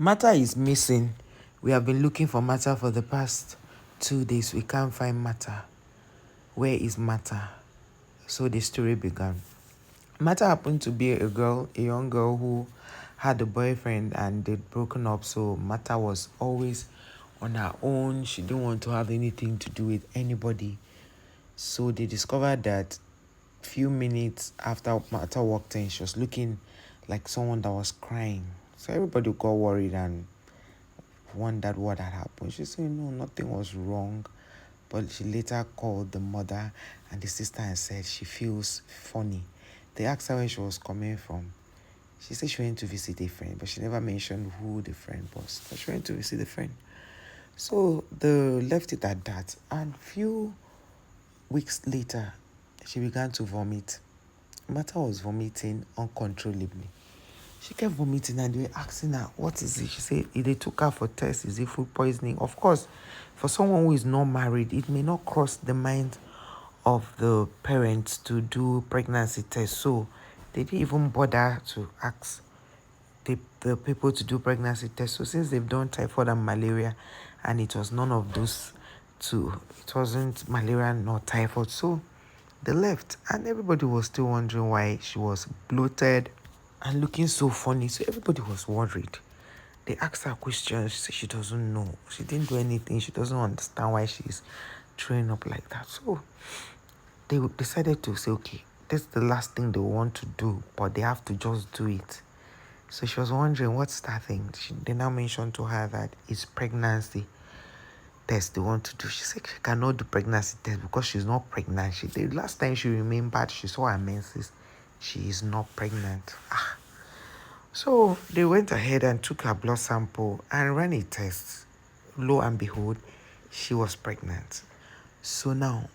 Martha is missing. We have been looking for Martha for the past 2 days. We can't find Martha. Where is Martha? So the story began. Martha happened to be a young girl who had a boyfriend and they'd broken up. So Martha was always on her own. She didn't want to have anything to do with anybody. So they discovered that few minutes after Martha walked in, she was looking like someone that was crying. So everybody got worried and wondered what had happened. She said no, nothing was wrong. But she later called the mother and the sister and said she feels funny. They asked her where she was coming from. She said she went to visit a friend, but she never mentioned who the friend was. But she went to visit a friend. So they left it at that. And few weeks later, she began to vomit. Martha was vomiting uncontrollably. She kept vomiting and they were asking her, what is it? She said, if they took her for tests, is it food poisoning? Of course, for someone who is not married, it may not cross the mind of the parents to do pregnancy tests. So they didn't even bother to ask the people to do pregnancy tests. So since they've done typhoid and malaria, and it was none of those two, it wasn't malaria nor typhoid. So they left, and everybody was still wondering why she was bloated and looking so funny. So everybody was worried. They asked her questions. She said she doesn't know. She didn't do anything. She doesn't understand why she's throwing up like that. So they decided to say, okay, this is the last thing they want to do, but they have to just do it. So she was wondering, what's that thing? They now mentioned to her that it's pregnancy test they want to do. She said she cannot do pregnancy test because she's not pregnant. The last time she remembered she saw her menses, she is not pregnant. So they went ahead and took her blood sample and ran a test. Lo and behold, she was pregnant. So now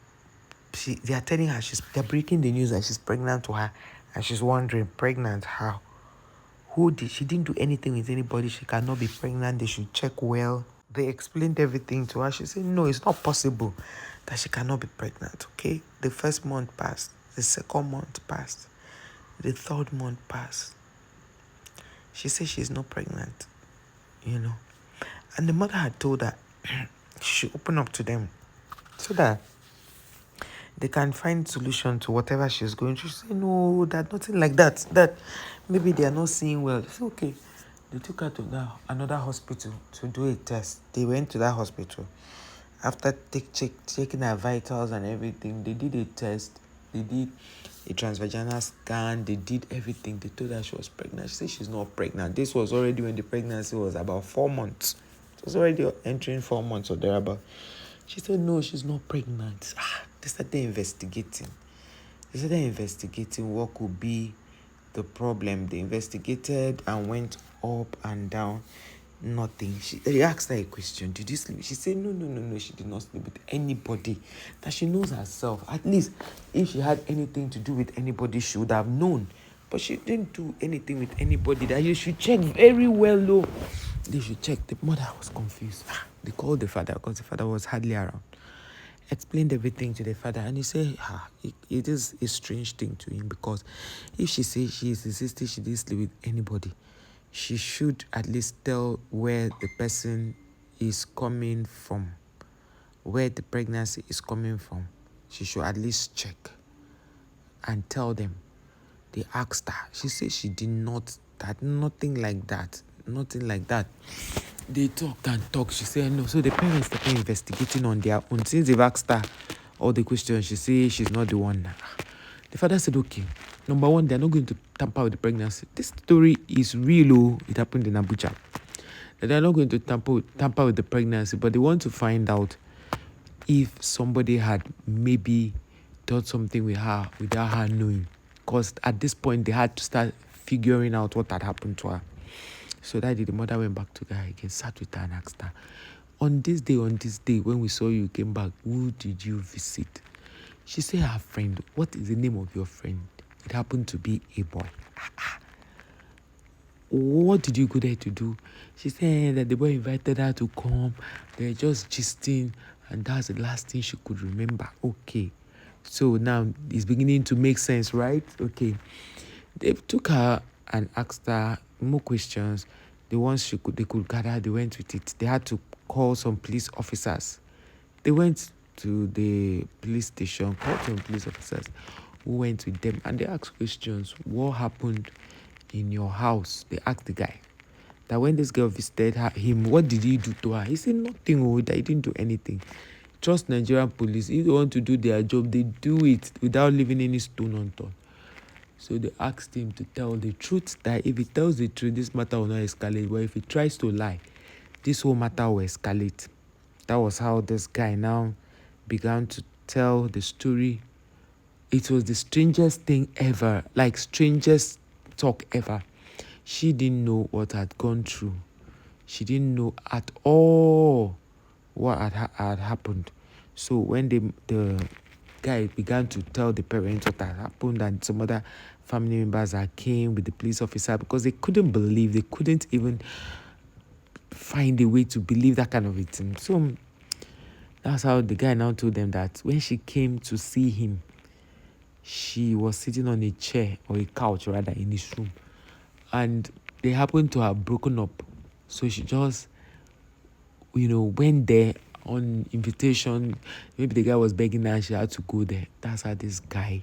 they are telling her they're breaking the news that she's pregnant to her, and she's wondering, pregnant how? She didn't do anything with anybody. She cannot be pregnant. They should check well. They explained everything to her. She said, no, it's not possible that she cannot be pregnant, okay? The first month passed. The second month passed. The third month passed. She said she's not pregnant, And the mother had told her she should open up to them so that they can find solution to whatever she's going through. She said, no, that nothing like that. That maybe they are not seeing well. She said, okay. They took her to another hospital to do a test. They went to that hospital. After checking her vitals and everything, they did a test. They did a transvaginal scan. They did everything. They told her she was pregnant. She said she's not pregnant. This was already when the pregnancy was about 4 months. It was already entering 4 months or thereabout. She said, no, she's not pregnant. They started investigating. What could be the problem. They investigated and went up and down. Nothing. They asked her a question. Did you sleep? She said, no. She did not sleep with anybody. That she knows herself. At least if she had anything to do with anybody, she would have known. But she didn't do anything with anybody. That you should check very well, though. They should check. The mother was confused. They called the father because the father was hardly around. Explained everything to the father, and he said, it is a strange thing to him, because if she says she is insisting she didn't sleep with anybody, she should at least tell where the person is coming from, where the pregnancy is coming from. She should at least check and tell them. They asked her. She said she did not, that nothing like that. They talked and talked. She said no. So the parents started investigating on their own. Since they've asked her all the questions, she said she's not the one. The father said, okay, number one, they're not going to tamper with the pregnancy. This story is real. It happened in Abuja. They're not going to tamper with the pregnancy, but they want to find out if somebody had maybe done something with her without her knowing. Because at this point, they had to start figuring out what had happened to her. So that day, the mother went back to the guy again, sat with her and asked her, on this day, when we saw you came back, who did you visit? She said her friend. What is the name of your friend? It happened to be a boy. What did you go there to do? She said that the boy invited her to come. They're just gisting, and that's the last thing she could remember. Okay. So now it's beginning to make sense, right? Okay. They took her and asked her more questions. the ones they could gather, they went with it. They had to call some police officers. They went to the police station, called some police officers who went with them, and they asked questions. What happened in your house? They asked the guy that when this girl visited him, what did he do to her? He said nothing, that he didn't do anything. Trust Nigerian police. If they want to do their job, they do it without leaving any stone unturned. So they asked him to tell the truth, that if he tells the truth, this matter will not escalate. But if he tries to lie, this whole matter will escalate. That was how this guy now began to tell the story. It was the strangest thing ever, like strangest talk ever. She didn't know what had gone through. She didn't know at all what had happened. So when the guy began to tell the parents what had happened, and some other family members that came with the police officer, because they couldn't believe, they couldn't even find a way to believe that kind of a thing. So that's how the guy now told them that when she came to see him, she was sitting on a chair, or a couch rather, in his room, and they happened to have broken up. So she just, went there on invitation. Maybe the guy was begging her and she had to go there. That's how this guy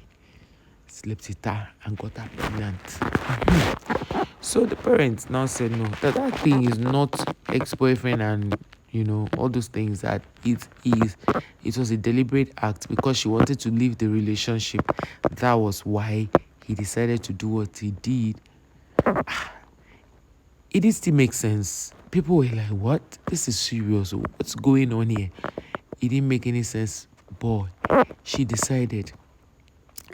slept with her and got her pregnant. So the parents now said no, that thing is not ex-boyfriend and all those things, that it was a deliberate act because she wanted to leave the relationship. That was why he decided to do what he did. It did still make sense. People were like, what? This is serious. What's going on here? It didn't make any sense. But she decided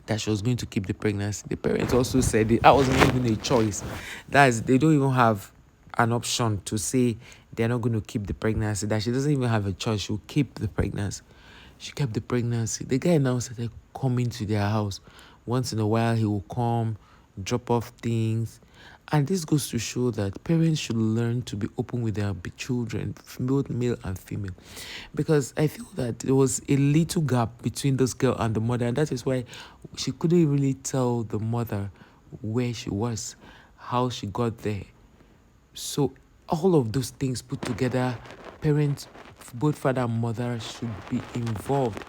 that she was going to keep the pregnancy. The parents also said that wasn't even a choice. That is, they don't even have an option to say they're not going to keep the pregnancy. That she doesn't even have a choice. She'll keep the pregnancy. She kept the pregnancy. The guy now started coming to their house. Once in a while, he will come, drop off things. And this goes to show that parents should learn to be open with their children, both male and female. Because I feel that there was a little gap between this girl and the mother, and that is why she couldn't really tell the mother where she was, how she got there. So all of those things put together, parents, both father and mother, should be involved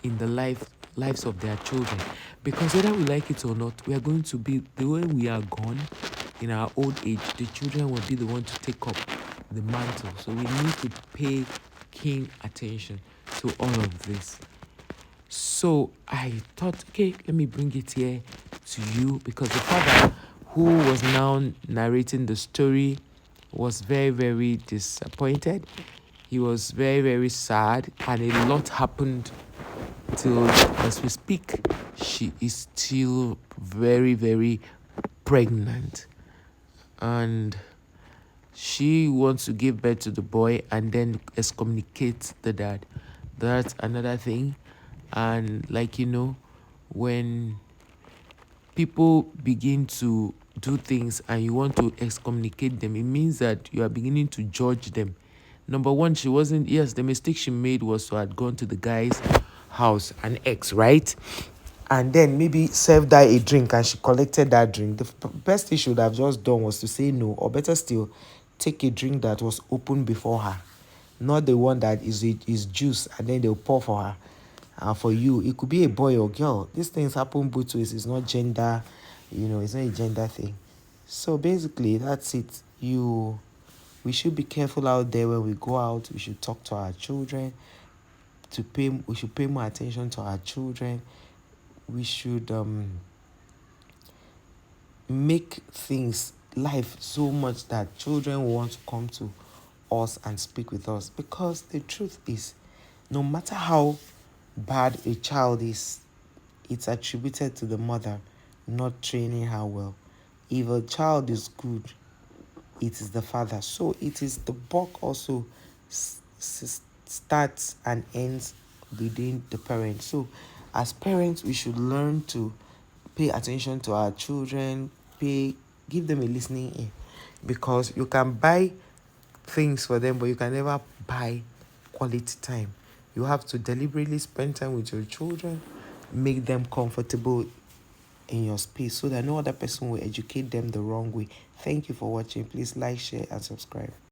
in the lives of their children. Because whether we like it or not, we are going to be, the way we are gone, in our old age, the children will be the one to take up the mantle. So we need to pay keen attention to all of this. So I thought, okay, let me bring it here to you, because the father who was now narrating the story was very, very disappointed. He was very, very sad, and a lot happened till as we speak. She is still very, very pregnant. And she wants to give birth to the boy and then excommunicate the dad. That's another thing. And when people begin to do things and you want to excommunicate them, it means that you are beginning to judge them. Number one, the mistake she made was to have gone to the guy's house, an ex, right? And then maybe served her a drink and she collected that drink. The best thing she should have just done was to say no, or better still, take a drink that was open before her, not the one that is juice and then they'll pour for her. And for you, it could be a boy or girl. These things happen both ways. It's not gender, it's not a gender thing. So basically, that's it. We should be careful out there when we go out. We should talk to our children. We should pay more attention to our children. We should make life so much that children want to come to us and speak with us. Because the truth is, no matter how bad a child is, it's attributed to the mother not training her well. If a child is good, it is the father. So it is the buck also starts and ends within the parents. So as parents, we should learn to pay attention to our children, give them a listening ear. Because you can buy things for them, but you can never buy quality time. You have to deliberately spend time with your children, make them comfortable in your space so that no other person will educate them the wrong way. Thank you for watching. Please like, share, and subscribe.